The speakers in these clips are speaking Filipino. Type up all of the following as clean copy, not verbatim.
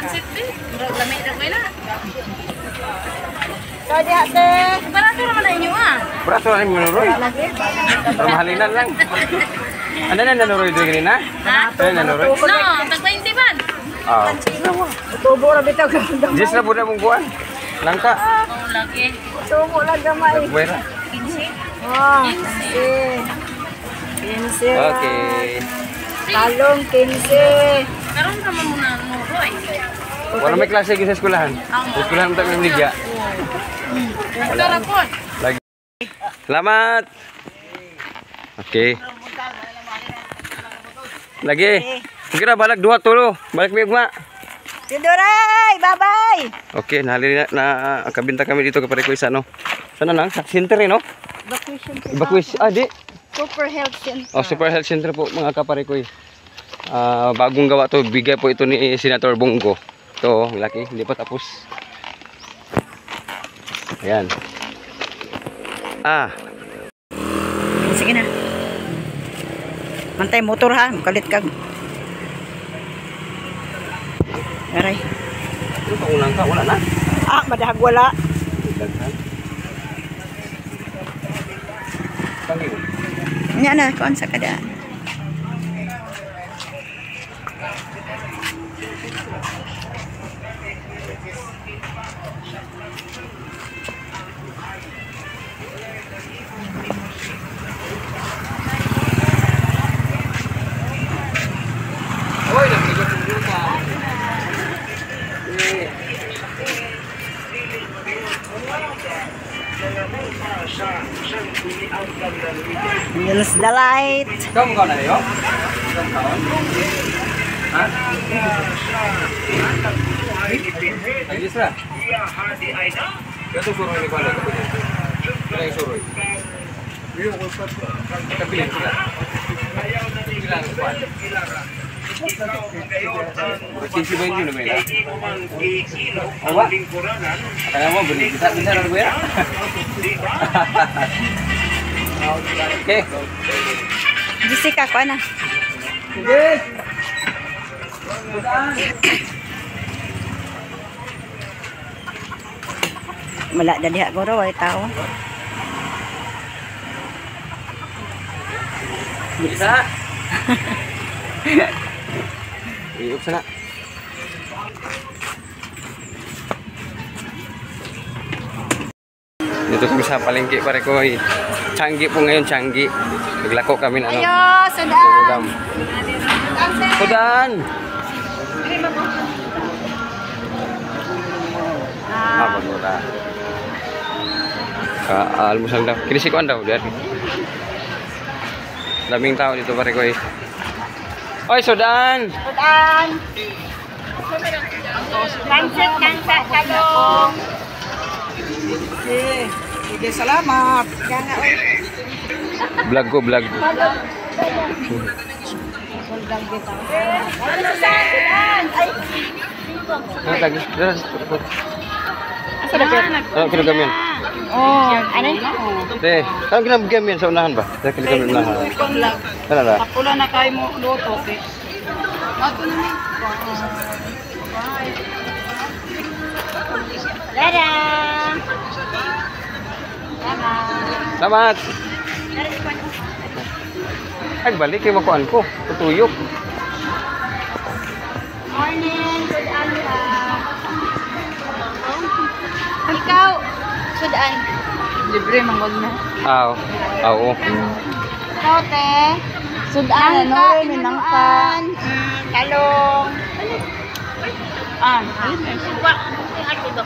pansit din. Lamig na ko na. Kau dia teh. Barato naman na inyo ah. Barato na mo Roy. Pamahalinan lang. Ano na nanuroy diri na? Ha? Ano nanuroy? No, tag 20 ban. Ah. Tubo ra bitaw ka. Jis na budak mong kuan. Langka. Oh, lagi. Tubo lang gamay. Buwera. 15. Oh. 15. Okay. Talong 15. Karon ka man muna nuroy. Wala may klase sa eskwelahan. Sa eskwelahan mo tayo ligya. Tara po. Lagi. Selamat. Okay. Lagi. Kira balik 2 tulo. Balik mi ugma. Tiduray, bye-bye. Okay, nahali na kabinta kami dito kepada Kuy sa no. Sana lang sa center no? Evacuation. Ah, di. Super Health Center. Oh, Super Health Center po mga kaparikoy. Bagong gawa to, bigay po ito ni Senator Bongo. Ito, laki, hindi pa tapos. Ayan. Sige na. Mantay motor ha, kalit kag. Aray. Ano pa unang ka? Wala na. Madahag wala. Nya na, kuan sa kada. Use the light. Kamu kau na yo? Ha? Lagi sira? Ito suruh ni pala. Kaya yung suruh. Kapilan sila. Kapilan sila. Bersih ba yun naman ya? Awa? Kaya mo, bisa na ba ya? Okay. Jessica, kuan na. Sige. Wala na diha ko raw ay tao. Bisa. Iup sana. Dito kami sa palengke pare ko. Canggih po ngayon, canggih. Naglako kami na ano. Ayo, sudah. Sudan. Bagus dah. Almusal daw. Kinisikuan daw dari. Daming tao dito pare ko eh. Oy, Sudan. Sudan. Pansit kansa talong. Sige, salamat. Vlog ko, vlog. Ano lagi? Asa dapat? Ano kinagamian? Oh, ano? Te, ano kinagamian sa unahan ba? Sa kinagamian unahan. Ano ba? Pula na kayo mo luto. Ato na ni. Dada. Selamat. Ay, balik kayo makuan ko. Tutuyok. Morning, Sudan ka. Ikaw, Sudan. Libre manggod na. Oo. Ikaw, te. Sudan, ano? Minangkan. Talong. Supa. Ano daw?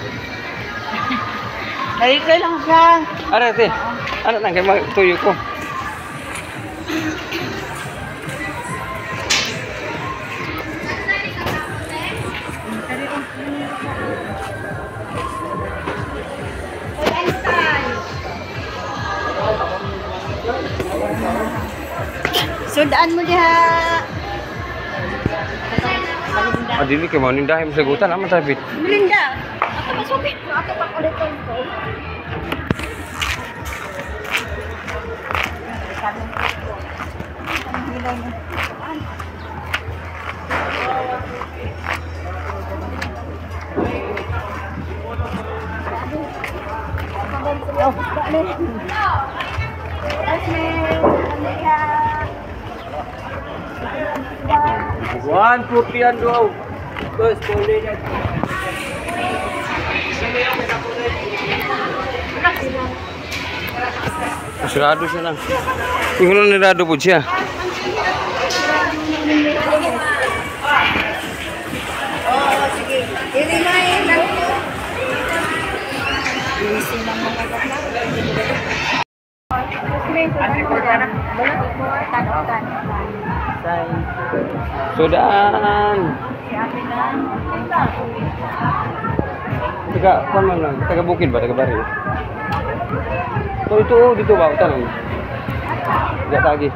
Nalikay lang siya. Ara, te. Ano nang kayo magtuyok ko? Sudan mo diha. Dili kayo mau nindahin sa gutan. Aman sabi. Melinda. Ako masupit. Ako pa ulit ko. Oh, balik. Jasmine, Alia. 140 yan daw. Guys, pwede yan. Sarado siya lang. Tingnan lang nirado po siya. Oh, sige. I-remind lang po. Isin lang mga bakla. Sudan. Paman lang. Taga bukid ba? Taga baril? Ito, dito ba? Tanong. Tidak lagi.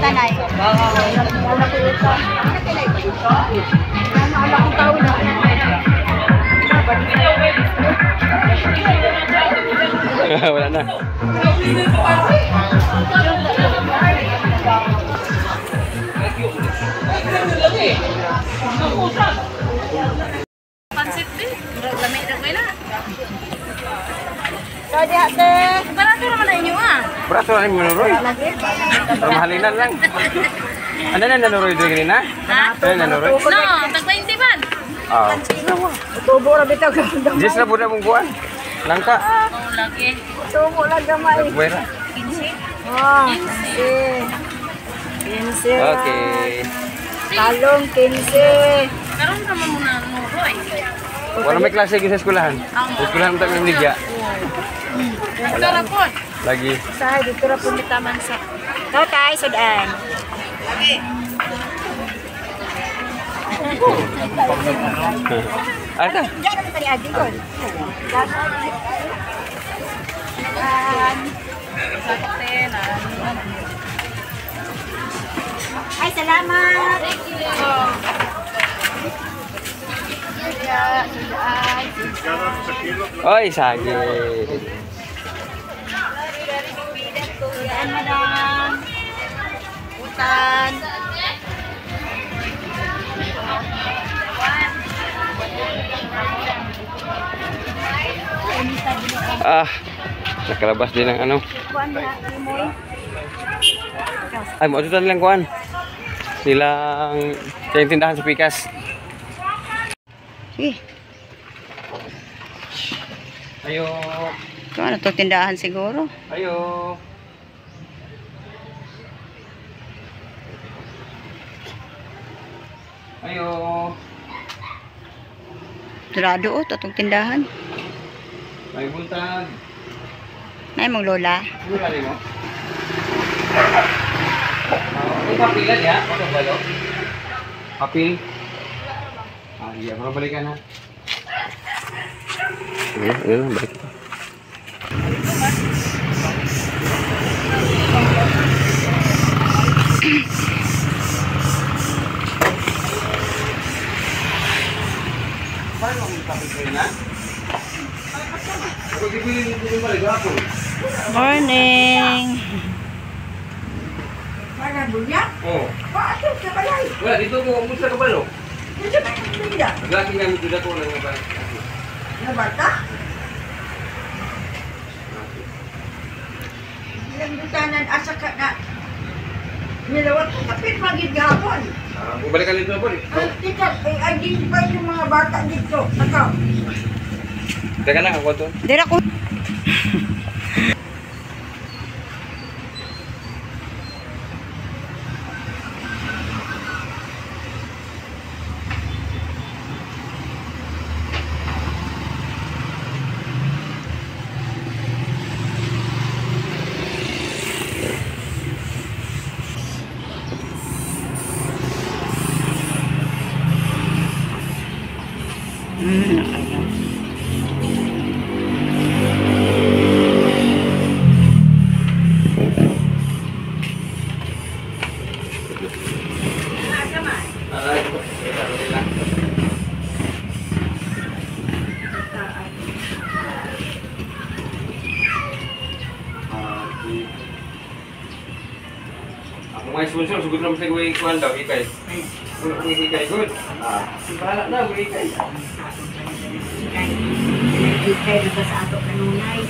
Tanay. Wala na. Pansit din. Lamay na. So, di ate. Barato naman na inyo ah. Braso na yung manuroy. Pero mahalinan lang. Ano na nanuroy doon kanina? Ha? Ano nanuroy? No, tag-20 man. Oo. Tubo ra bitaw. Jis na po na mong buwan. Langka. Oh, lagi. Tubo lang gamay. Buwera. 15. Oh, 15. Okay. Talong 15. Karon ka man muna nuroy. Wala may klase sa eskulahan. Sa eskulahan mo tayo ng ligya. Tara po. Lagi. Sa dito ra pud taman sa. Tao tay sudan. Ata. Diyan naman tani adi ko. Ay, salamat. Oy, sagi. Yan, madam. Utan. Nakalabas din ng ano. Kuan diha, imoy. Ay, maututan lang kuan. Silang kayong tindahan sa Pikas. Sige. Ayo. Kung ano to tindahan siguro? Ayo. Ayo. Sarado o, itong tindahan. May buntag. Nay mong lola. Ano kali mo? Ang papilan ya? Ano balo? Papil? Iya, pero balikan ha. Ayun, balik. Paano ang papil na? Ako dipilin mo yung balik ako. Morning. Para bunya? Oh. Bakit ka balay? Wala, dito mo umusta ka balo? Hindi ba yung bida? Lagi nga dito ko lang nga balik. Nabata? Ilang butanan asa ka na nilawat ko kapit magid gahapon. Balikan dito po eh. Tika, i-identify yung mga bata dito. Ikaw. Teka na, ako to. Dira ko. Mga sponsor, sugod na mas nag-uwi kuhan daw, ikay. Uwi ikay, good. Bahala na, uwi ikay. Ikay na ba sa ato kanunay?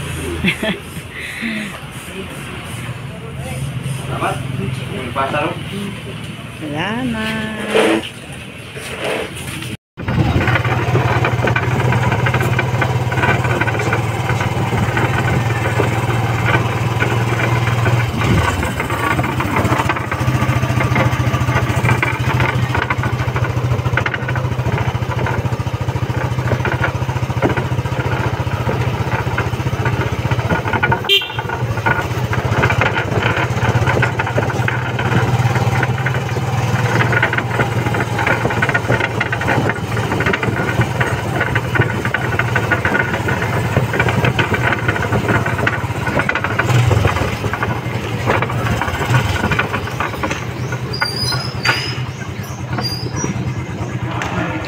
Salamat. Pasa ro. Salamat.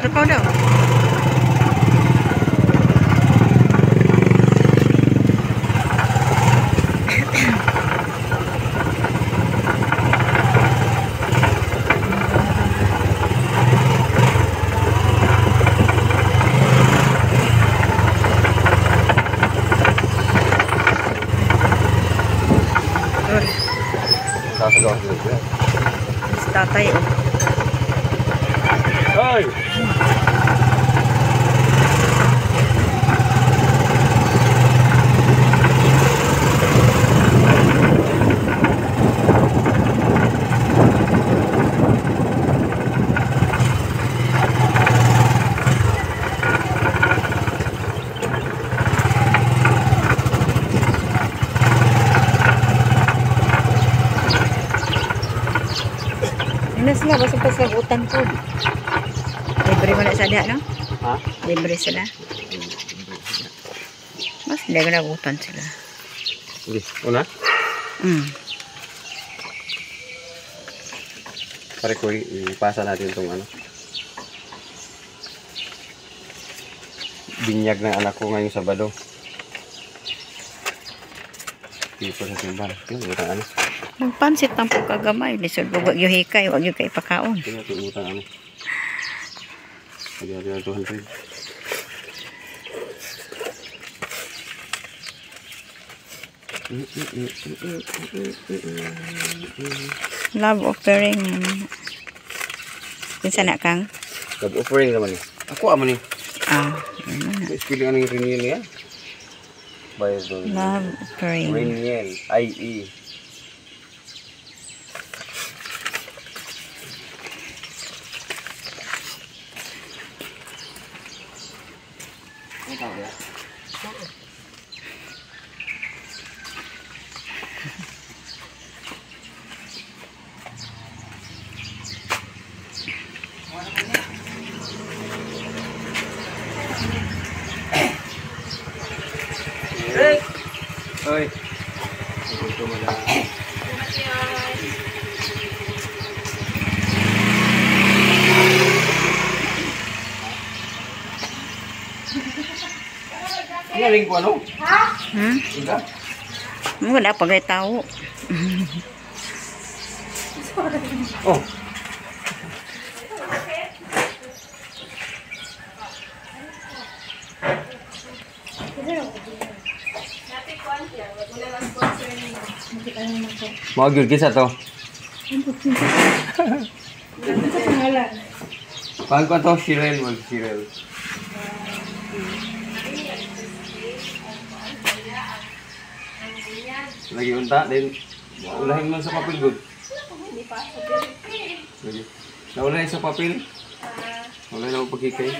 Ikaw daw. Sasagawa sila. Tatay oh. Hoy! Ano sila? Basta pa sa utan po. Libre mo na sa diha, no? Ha? Libre sila. Mas hindi ka nagutan sila. Sige, una. Pare ko, ipasa natin itong ano. Binyag ng anak ko ngayong Sabado. Dito sa simbahan. Yung utang ano. Magpansit ng pagkagamay. Lisod po wag yung hikay. Wag yung kay pakaon. Yung utang ano. Lagi na 200. Love offering. Kinsa na kang? Love offering naman eh. Ako aman eh. Yun na. Spelling ano yung Riniel niya? Bayad doon. Love offering. Riniel. I-E. Oi. Ito mo lang. Ngaling ko ano? Ika? Wala pa gay tao. Oh. Mau gyud kisa to. Pang ko to Shirel, wag Shirel. Lagi unta din. Ulahin mo sa papel good. Lagi. Naulahin sa papel. Wala na ako pagkikay.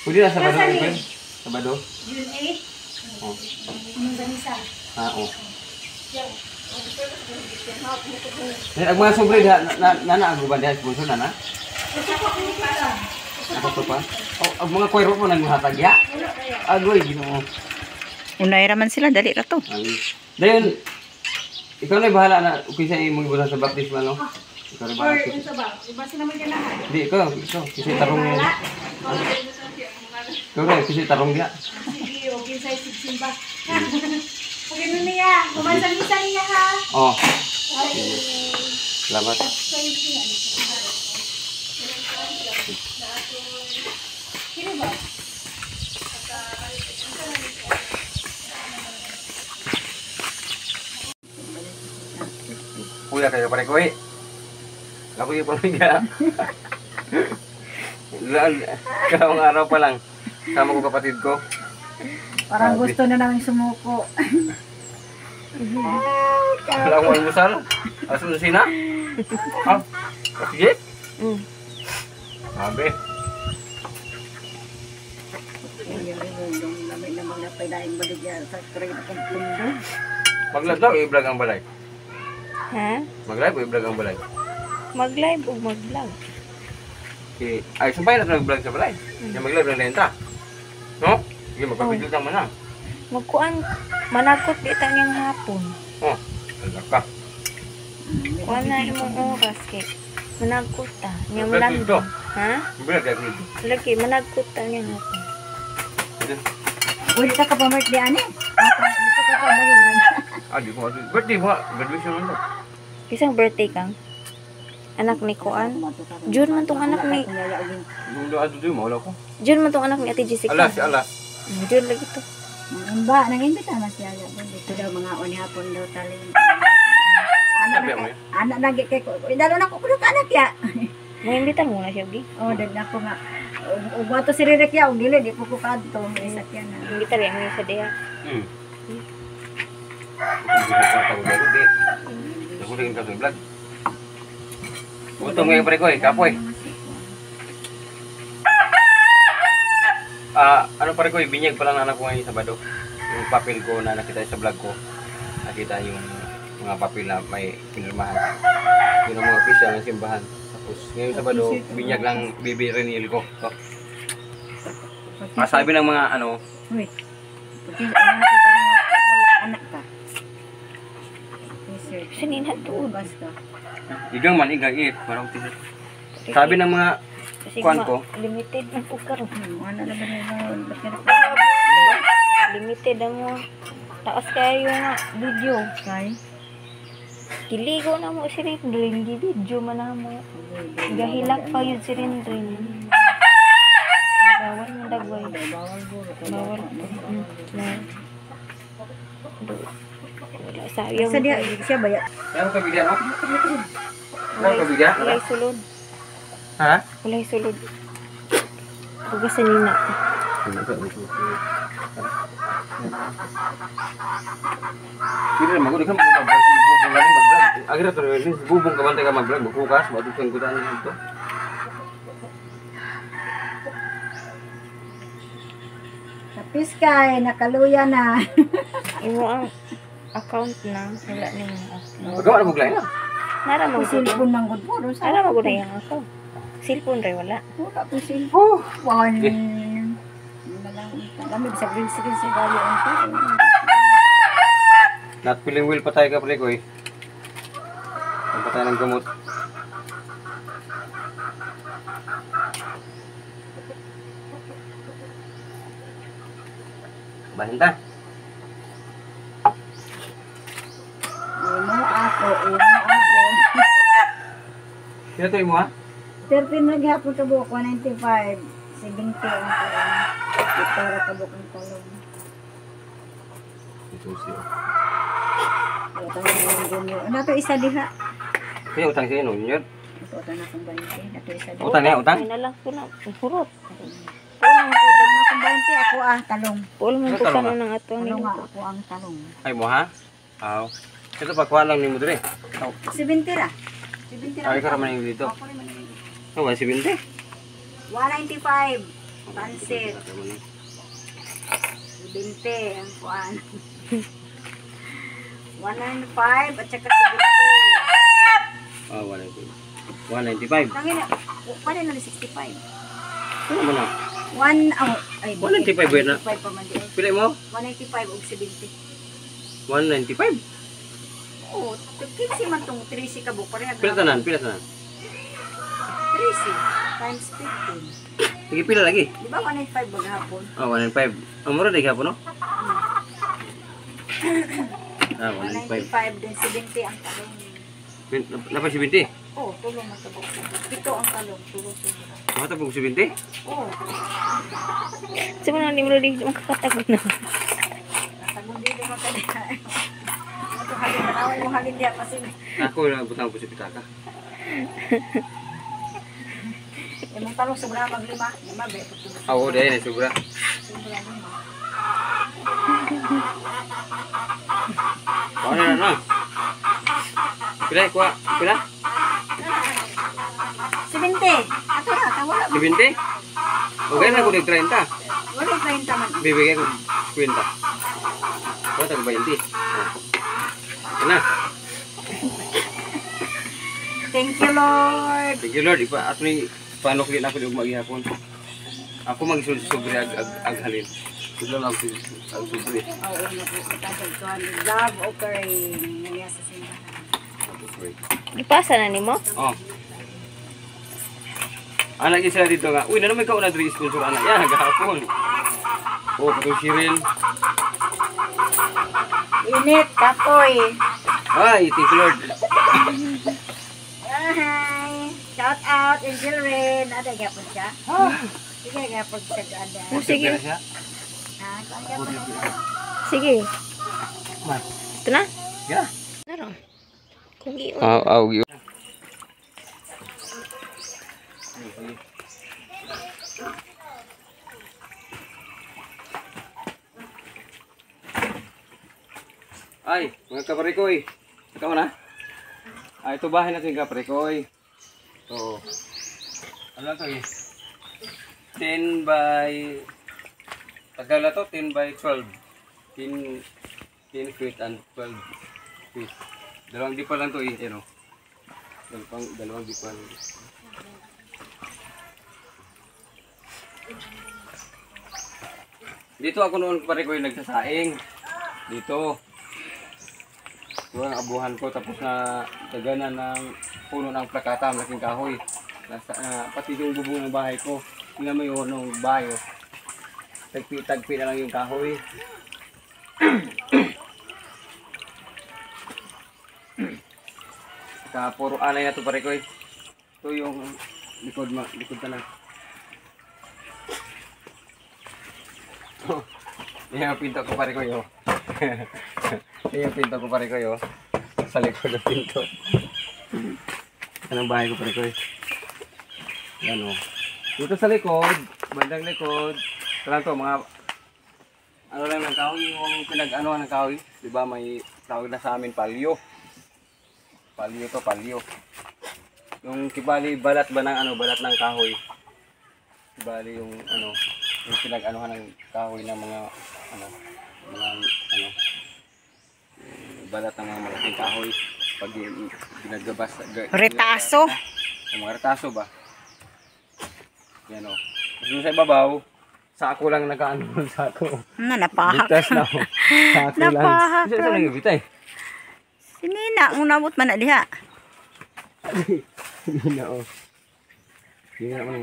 Pwede na Sabado open? Sabado? Oh. Oh. Ang mga sobre naaguban diha sponsor na na? Ako to pa? Oh, ang mga kwero mo naghatag ya? Agoy, Ginoo. Unay raman sila, dali ra to. Dayon, ikaw na bahala na kung sa imong ibutan sa baptismal, no? Ikaw na bahala. Hindi, ikaw. Kasi tarong niya. Ikaw na, kasi tarong niya. Sino niya? Kumansa-misa niya ha? Oh. Salamat. Sino ba? Kuya kayo pare ko eh. Ako yung pamilya. Kalawang araw pa lang. Sama ko kapatid ko. Parang Grabe. gusto na namin sumuko. Wala akong almusal. Asun sina? Ha? Sige? Sabi. Lamay na mga pailaing baligyan sa train akong pundo. Mag-live daw, i-vlog ang balay. Ha? Mag-live o i-vlog ang balay? Mag-live o mag-vlog? Okay. Ay, sumpay na ito nag-vlog sa balay. Yung mag-live ng lenta. No? Sige, magpapidyo ka man na. Magkuan, manakot dito niyang hapon. Oh, alam ka. Kuan na yung oras kay manakot ta. Niyang Vlog lang. dito. Ha? Vlog dito. Lagi, manakot ta niyang hapon. Uli ka pa birthday ani? Dito ka pa baligyan. Ah, di ko nga. Birthday mo nga. Graduation mo na. Isang birthday kang? Anak ni Kuan? June man tong anak ni... Yung doon doon, mawala ko. June man tong anak ni Ate Jessica. Alas, si Alas. June lagi to. Imba, nang-imbita na siya. Dito daw mga oni hapon daw taling. Sabi mo yun. Anak lagi kay ko. Dalo na ko kuno anak ya. Mangimbitan mo na siya, Gi. Oh, dad na ko nga. Ug wato si Rirek ya, ug dili di ko ko kadto, may sakyan na. Imbitar yan mo sa deha. Hindi ko pa ako dito, di. Nakuligin ka sa vlog. Utong ngayon pare ko eh, kapoy. Ano pare ko, binyag pa lang na anak ko ngayon sa Sabado. Yung papel ko na nakita sa vlog ko. Nakita yung mga papel na may pinirmahan. Yun ang mga official ng simbahan. Tapos ngayon Sabado, binyag lang baby renewal ko. So, sabi ng mga ano, Wait. Pati ano kita wala anak ka. Sir, Sinin tuod. bas ka. igang man, igang it. Parang tisit. Sabi ng mga Kasi kuan ko, limited ang pagkaroon. Ano naman yun? Ba't ka Limited ang mo. Taas kayo nga video. kay? Kiligo na mo si Rindrin. Video man na mo. Gahilak pa yun si Rindrin. Bawal mo dagway. Bawal guro. Bawal. Wala sayang. Sa dia siya ba ya? meron ka bigyan, no? Meron ka bigyan? Walay sulod. Ha? Walay sulod. Huwag sa nina. Hindi naman, kung di ka mag-vlog, si Bubong galing mag-vlog. Agira to, si Bubong ka bantay ka mag-vlog, magkukas, matusan ko daan nito. Tapis kay nakaluya na. Imo ang account na. Wala na yung account. Magawa na buglay na. Nara mo gud. Silpon ng good puro sa. Nara mo gud yung account. Cellphone rin wala. Wala ko silpon. Wan. Lamig sa green screen sa gali ang tao. Not feeling well pa tayo ka pre ko eh. Ang patay ng gamot. Bahinta. Imo ako. Sino to mo ha? 13 naghapon ka buok 195. 70 ang taon. Para ka buok ang talong. Susi. Ano to isa diha? Kaya utang siya no, yun. Utang na kong 20. Nato isa diha. Utang niya, utang. Ay nalang ko na. Hurot. Utang na kong 20 ako talong. Pul man Ano ko talong sa nang ato ni. Talong nga ako ang talong. Ay mo ha? Aw. Ito pa kuha lang ni mo dire. Aw. 70 ra. 70 ra. Ay ka raman yung dito. Ako rin man yung dito. Oh, 170. 195. Pansit. 20 ang kuan. 195 at saka 70. Oh, 195. Tangina, paano na 65? Ano mo na? 1 ay 195 ba na? 195 pa man di. Pila mo? 195 ug 70. 195. Oo, kinsi man tong 30 ka buok pareha. Pila tanan? Pila tanan? 30 times 15. Sige pila lagi. Di ba 195 ba gahapon? Oh, 195. Ang mura di ka po no? Ah, 195. 195 din, 70 ang talong. Napay 70? Oh, tulong matabok. Pito ang talong, tulong. Matabog 70? Oh, Sa mga hindi mo rin makakatagod na. natagong dito makadaya. Ito halin, naway mo halin diya kasi. Ako na butang po sa pitaka. Yung mong talong sobra maglima. Lima, be. Oo, dahil na sobra. Sobra lima. Kau na. Pila, kuha. Pila? 70. Ato na, tawala mo. 70? Okay na ko 30. Wala 30 man. Bibigay ko 20. Kuha tayo 20. Na. Thank you, Lord. Thank you Lord. Ipa, ato ni paano ko ako yung maghihapon. Ako mag-sobre aghalin. Sigla lang ako ang-sobre. Oo, nagkakasal ko. Love offering. Nangyay sa simbahan. Ipasa na ni mo? Oh. Anak isa dito nga. Uy, na naman ikaw na diri sponsor anak. Yan, gahapon. Oh, patong Cyril. Init, kapoy. Ay, thank you Lord. Hi. Shout out, Angel Rain. Ada gapon siya? Sige, gapon siya ada. Oh, sige. Siya? Ha, gapon siya. Sige. Man. Ito na? Yeah. Narang. Kung giyon. Yun. Ay, mga kaparikoy. Ikaw na? Ay, ito bahay natin kaparikoy. So, ano to eh? 10 by... Tagal na to, 10 by 12. 10 feet and 12 feet. Dalawang dipa lang to eh, ano? Dalawang dipa lang. Dito ako noon pare ko yung nagsasaing. Dito. Ito ang abuhan ko tapos na daganan ng puno ng plakata, malaking kahoy. Pati yung bubong ng bahay ko. Tingnan mo yung ng bahay. Oh. Tagpi na lang yung kahoy. Puro anay na ito pare ko. Ito yung likod ka lang. Yan yung pinto ko pare ko yo. Yan yung pinto ko pare ko yo. Sa likod ng pinto. Yan ang bahay ko pare ko. Yan o. Dito sa likod, bandang likod. Ito lang to, mga ano lang ng kahoy, yung pinag-anuhan ng kahoy. Diba may tawag na sa amin palyo. Palyo to, palyo. Yung kibali balat ba ng ano, balat ng kahoy. Kibali yung ano, yung pinag-anuhan ng kahoy ng mga ano, balat ng mga malaking kahoy pag ginagabas. Retaso. Yung mga retaso ba? Yan o. Tapos sa ibabaw, sako lang nakaano ng sako. Napahak. Bitas na o. Sako lang. Napahak. Isa lang yung bitay. Sinina, unabot man na diha. Hindi na o. Hindi na o.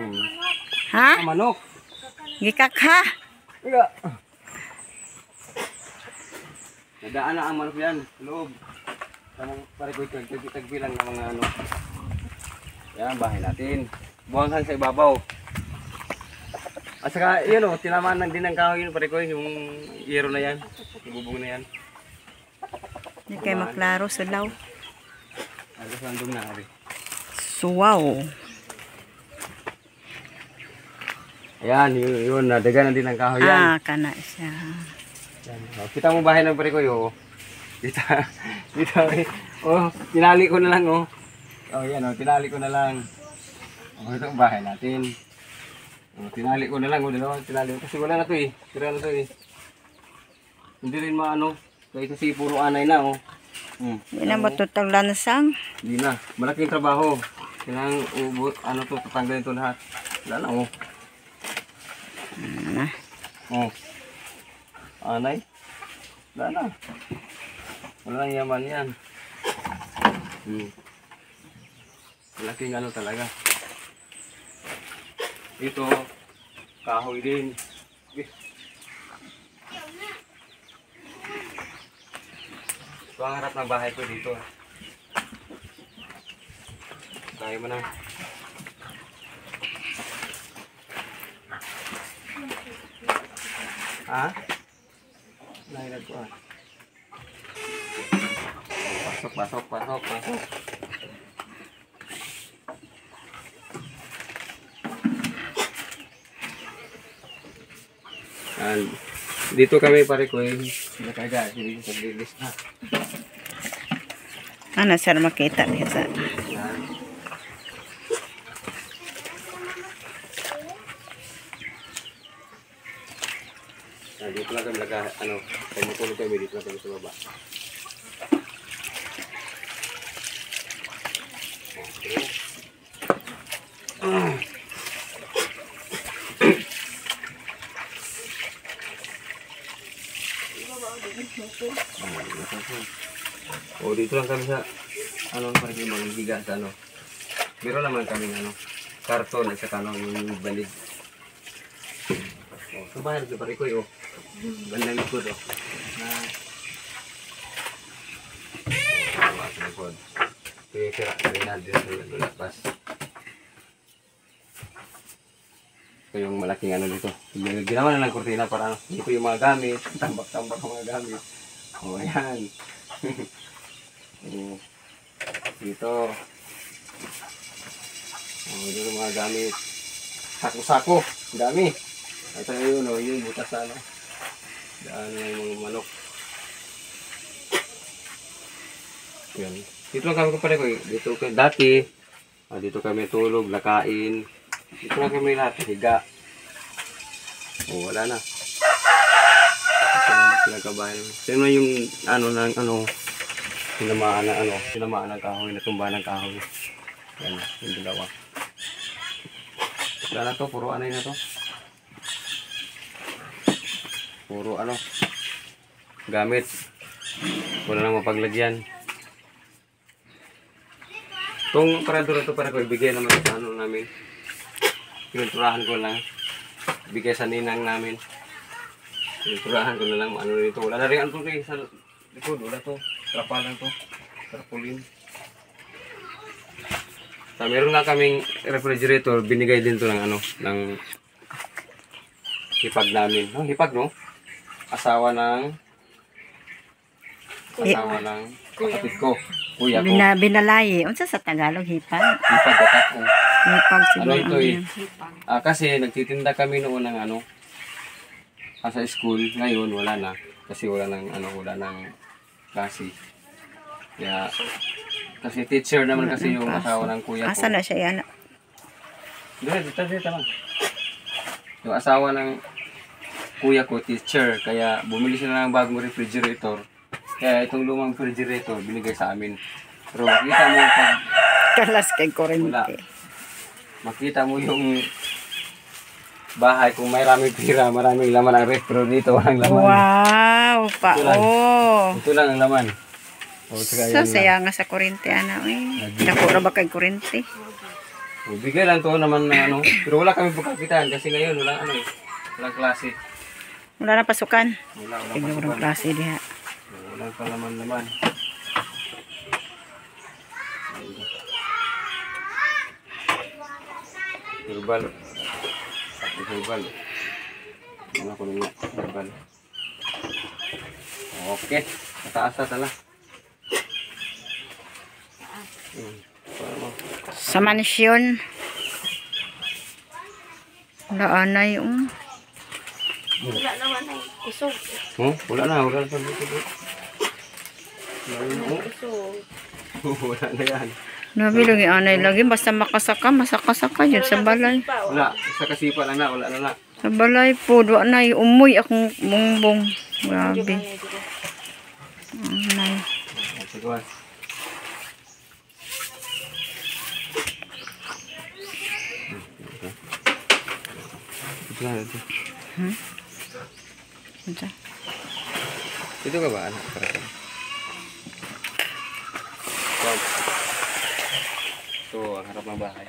Ha? Manok. Gikakha. Iga. Nadaan na ang manok yan. Loob. Pare ko ito. Tagbilang ng mga ano. Yan, bahay natin. Buwanghan sa ibabaw. At saka, yun o, tinamaan lang din ng kahoy yun. Pare ko yung yero na yan. Yung bubong na yan. Hindi kayo maklaro, sulaw. Agos nandong na ari. Suwaw. Ayan, yun. Nadagan na din ng kahoy yan. Kana siya. Yan. O, kita mo bahay ng pare ko yun. Dito. Oh, tinali ko na lang oh. Oh, yan oh, tinali ko na lang. Oh, ito ang bahay natin. Oh, tinali ko na lang, oh, dalawa tinali ko kasi wala na 'to eh. Tira na 'to eh. Hindi rin maano, kahit kasi puro anay na oh. Hindi na matutag lansang. Hindi na, malaking trabaho. Kailangan ubot ano 'to, tatanggalin 'to lahat. Wala na oh. Oh. Anay. Wala na. Wala nang yaman yan. Malaking ano talaga. Ito, kahoy din. Ito ang harap ng bahay ko dito. Tayo mo na. Ha? Nahilag ko ah. Pasok, pasok, pasok, pasok. And dito kami pare ko nakaga dito sa lilis na. Ano sir makita niya sa Dito lang kami kaya matulog kami dito lang kami sa baba. Okay. O dito lang kami sa parang yung maghihiga sa Meron naman kami karton at saka yung balig. O, subahan ko pare ko bandang likod sa likod. Kaya kira natin sa lapas. Ito yung malaking dito. Ginawa na ng kurtina para dito yung mga gamit, tambak-tambak ang mga gamit. O yan. Dito. Dito yung mga gamit. Sako-sako. Dami. Ito yung butas na daan na yung mga manok. Yan. Dito lang kami kapare ko. Dito kami dati. Dito kami tulog, nakain. Dito lang kami lahat. Higa. O wala na. Pinagkabahan. Sino yung tinamaan ng kahoy, natumba ng kahoy. Yan, yung dalawa. Wala na to, puro na to. Puro gamit. Wala nang mapaglagyan. Itong parador na to para ko ibigay naman sa namin. Pinuturahan ko lang. Ibigay sa ninang namin. Pinuturahan ko na lang nito. Wala na rin sa likod. Wala to. Trapalan to. Tarpaulin. Meron nga kaming refrigerator. Binigay din to ng hipag namin. Hipag no? Asawa ng kapatid ko. Kuya ko. Binalayi. Unsa sa Tagalog hipag? Hipag ko. Hipag siguro. Ito kasi nagtitinda kami noon ng sa school. Ngayon wala na. Kasi wala nang klase. Kaya kasi teacher naman kasi yung asawa ng kuya ko. Asa na siya yan? Dito lang. Yung asawa ng kuya ko, teacher. Kaya bumili sila ng bagong refrigerator. Kaya itong lumang refrigerator binigay sa amin. Pero makita mo pag Kalas kay kurente. Makita mo yung bahay kung may maraming pira, maraming laman ang ref. Pero dito walang laman. Wow! Ito lang ang laman. So, saya nga sa kurente, Nakura ba kay kurente? Bigay lang to naman na Pero wala kami pagkakitaan kasi ngayon walang klase. Wala na pasukan. Wala Tignan klase diha. Walang palaman-laman. Herbal. Ano ko nung herbal. Okay. Mataas na tala. Sa mansyon. Wala na yung. Wala naman ay kusog. Wala na dito. Wala na yan. Nabi lagi anay lagi basta masaka yun sa balay. Wala, sa kasipa lang na, wala na. Sa balay po, doon na umuy akong bongbong. Grabe. Anay. Sige. Dito ka ba anak? Ito ang harap ng bahay.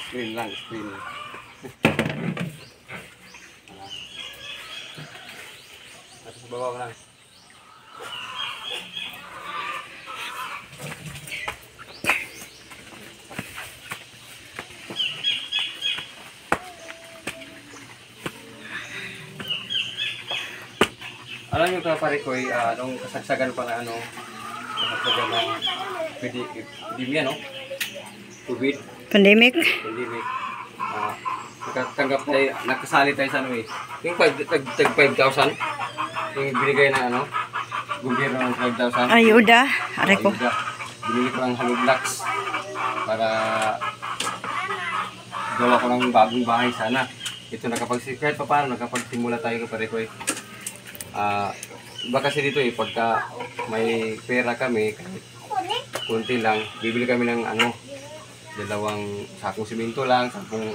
Screen lang. At sa baba lang. Alam niyo ka pare ko, nung kasagsagan pa na ano, kasagsagan ng epidemya, no? COVID, Pandemic? pandemic. Nakatanggap tayo, nakasali tayo sa ano eh. Yung 5,000, yung binigay ng ano, gobyerno ng 5,000. Ayuda. Aray ko. Ayuda. Binili ko ng Hollow Blocks para gawa ko ng bagong bahay sana. Ito kahit pa paano nakapagsimula tayo pare ko eh. Iba kasi dito eh, pagka may pera kami, kahit kunti lang, bibili kami ng ano, 2 sakong simento lang, sakong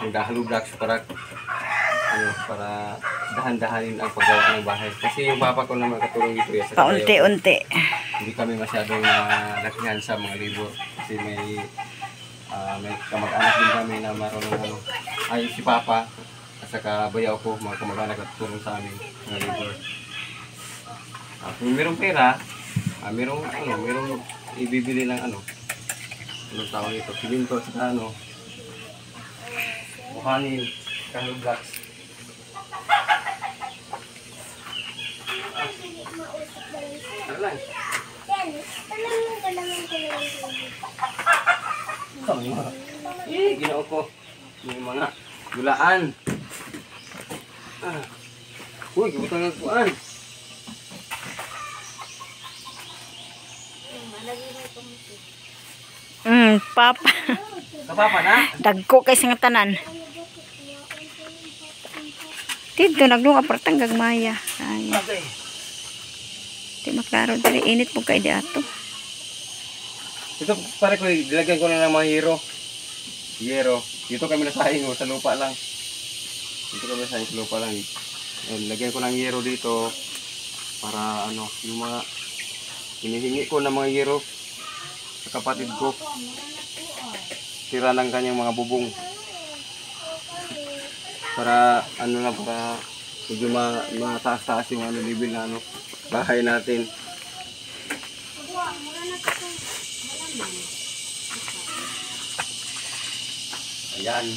Hollow Blocks para dahan-dahanin ang paggawa ng bahay. Kasi yung papa ko naman katulong dito eh, sa Paunti-unti. hindi kami masyadong lakihan sa mga libur kasi may kamag-anak din kami na marunong ano, ay si papa at saka bayaw ko, mga kamag-anak at tulong sa amin mga libur. Kung mayroong pera, mayroong ibibili ng ano, anong tawag ito, siminto at saka ano, buhanin, Hollow Blocks. Lang. Ginoo ko. Yung mga gulaan. Uy, gibutang ng kuan. Papa. Kapapa na? Dagko kay nga tanan. Dito naglung apartang gagmaya. Ay. Okay. Di maklaro dali init mo kay di ato. Ito pare ko, dilagyan ko na ng mga hero. Dito kami nasahing sa lupa lang. Dito kami nasahing sa lupa lang. Lagyan ko ng hero dito para ano, yung mga hinihingi ko ng mga hero sa kapatid ko. Tira ng kanyang mga bubong. Para ano na, para medyo mataas-taas yung ano, level na ano, bahay natin. Ayan.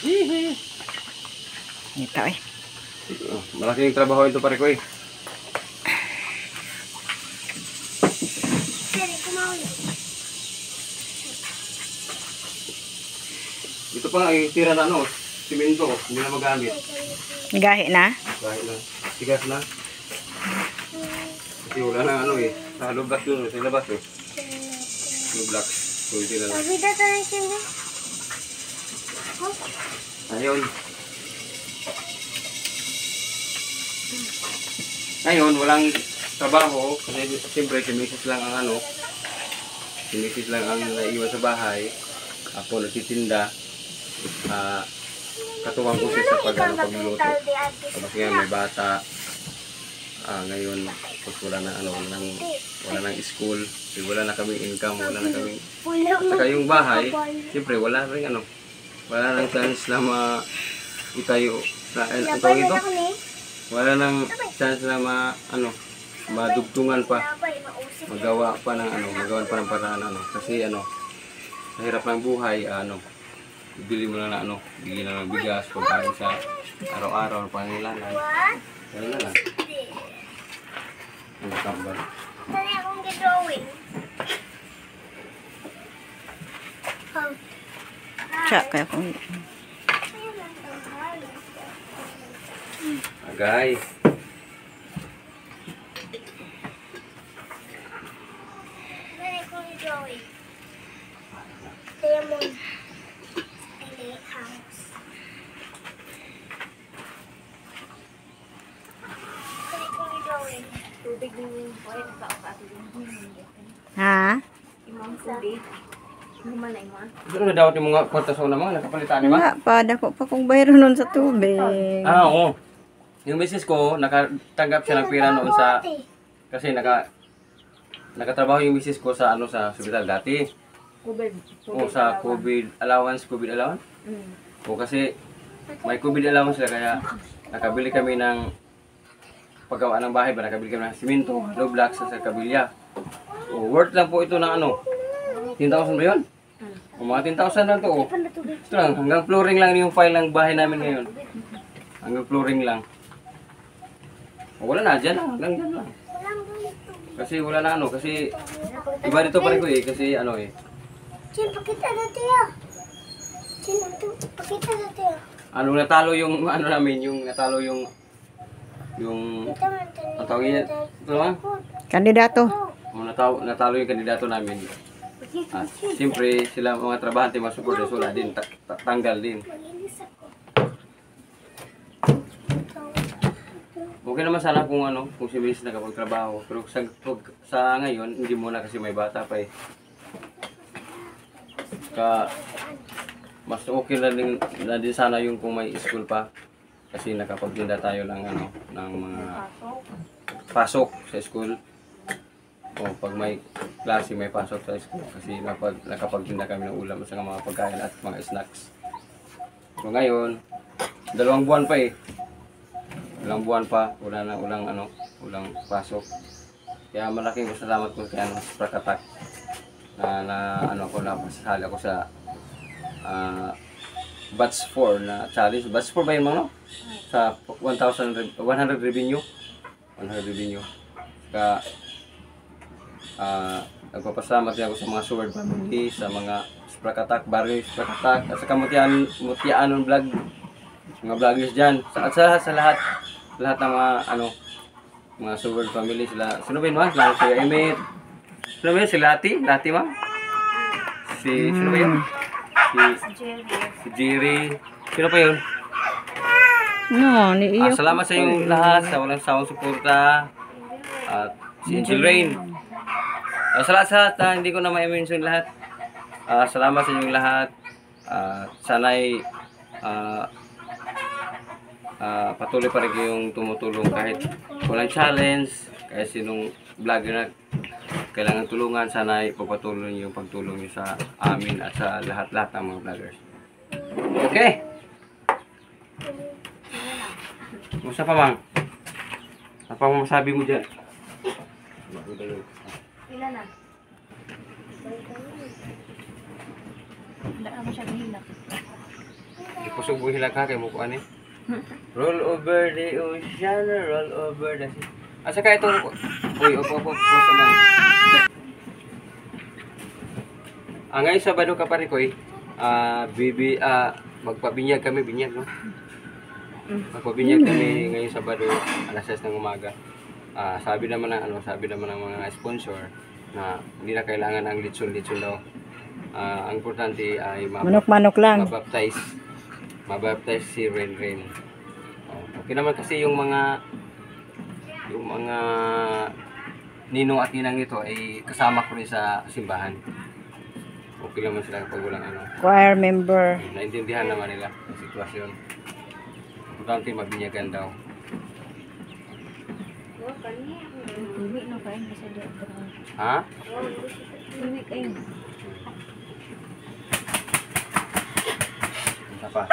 Hihi. Ito eh. Malaking trabaho ito pare ko eh. Ito pa nga yung tira na ano, simento, hindi na magamit. Gahi na. Kahit na, tigas na. Kasi wala na ano eh, sa Hollow Blocks doon, sa labas eh. Hollow Blocks, so hindi na lang. Ngayon, walang trabaho, kasi siyempre si Mrs. lang ang ano, si Mrs. lang ang naiwan sa bahay. Ako nagtitinda. Katuwang ko siya sa pagluluto. Tapos ngayon may bata. Ngayon wala na ano, wala nang school, wala na kaming income, wala na kaming. At saka yung bahay, siyempre wala ring ano, wala nang chance na itayo na ito. Wala nang chance na madugtungan pa. Magawa pa ng paraan ano, kasi ano, sa hirap ng buhay, bili mo na ano, bili na ng bigas, pagkain sa araw-araw, pangailangan. Ganun na lang. Ang tambal. Dali akong gidrawing. Siya kaya kung Agay. Dali akong gidrawing. Lemon. House. Dali akong gidrawing. Tubig yung buhay sa ako ha? Imang tubig. Humalay mo. Ito na dapat yung mga kwarta sa una mga nakapalitan di ba? Wala pa dako pa kung bayro nun sa tubig. Oo. Yung misis ko, nakatanggap siya ng pera noon sa, kasi nakatrabaho yung misis ko sa ano, sa hospital dati. O sa COVID allowance. O kasi may COVID allowance sila, kaya nakabili kami ng paggawa ng bahay ba, nakabili kami ng simento, Hollow Blocks sa kabilya. O worth lang po ito ng ano, 10,000 ba yun? O mga 10,000 lang to. Ito lang, hanggang flooring lang yung file ng bahay namin ngayon. Hanggang flooring lang. O, wala na, dyan lang. Hanggang dyan lang. Walang ganito. Kasi wala na ano, kasi iba dito pa rin ko eh. Kasi ano eh. Chin, pakita natin yan. Chin, pakita natin yan. Ano, natalo yung ano namin, yung natalo yung Kita natin. ang tawag niya, ito naman? Kandidato. O, natalo yung kandidato namin. At siyempre sila mga trabahante, mga supporters, wala din, tanggal din. Maglinis ako. Okay naman sana kung ano, kung si Miss nakapagtrabaho. Pero sa ngayon, hindi muna kasi may bata pa eh. Mas okay na din sana yung kung may school pa. Kasi nakapagtinda tayo ng ano, ng mga pasok sa school. O pag may klase, may pasok sa school. Kasi nakapagtinda kami ng ulam sa mga pagkain at mga snacks. So ngayon, 2 buwan pa eh. 2 buwan pa, ulang pasok. Kaya malaking salamat ko kay Prakatak na pasasali ako sa batch 4 na challenge. Batch 4 ba yun mga no? Sa 100 revenue. 100 revenue. Kaya nagpapasalamat din ako sa mga Sword family, sa mga Prakatak, Barrio Prakatak, at sa Mutianon vlog, mga vloggers dyan. Sa lahat ng mga mga Sword family, sila. Sino ba yun ma? Si Emmett. Sino ba yun? Si Lati ma? Sino ba yun? Si Jerry. Sino pa yun? No, ni iyo. Salamat sa inyong lahat sa walang sawang suporta. At si Angel Rain. Sa lahat, hindi ko na ma-mention lahat. Salamat sa inyong lahat. Sana'y patuloy pa rin kayong tumutulong kahit walang challenge, kahit sinong vlogger na kailangan tulungan, sana'y papatuloy yung pagtulong nyo sa amin at sa lahat-lahat ng mga vloggers. Okay? Musta pa mang? Ano pang masabi mo dyan? Ilan na? Wala na siya hilak. Ipusog mo hilag ka kay mo ko ani. Roll over the ocean, roll over the sea. Saka ito. Uy, opo, naman. Ngayon Sabado ka pa rin ko eh. Magpabinyag kami, binyag no? Magpabinyag kami ngayong Sabado, alas 6 ng umaga. Sabi naman ng mga sponsor na hindi na kailangan ng litson daw. Ang importante ay Manok-manok lang. mabaptize si Ren. Okay naman kasi yung mga ninong at ninang nito ay kasama ko rin sa simbahan. Okay naman sila kapag walang Choir member. naintindihan naman nila ang sitwasyon. Importante mabinyagan daw. Uwi na kain kasi dito. Ha? Uwi kayo. Apa?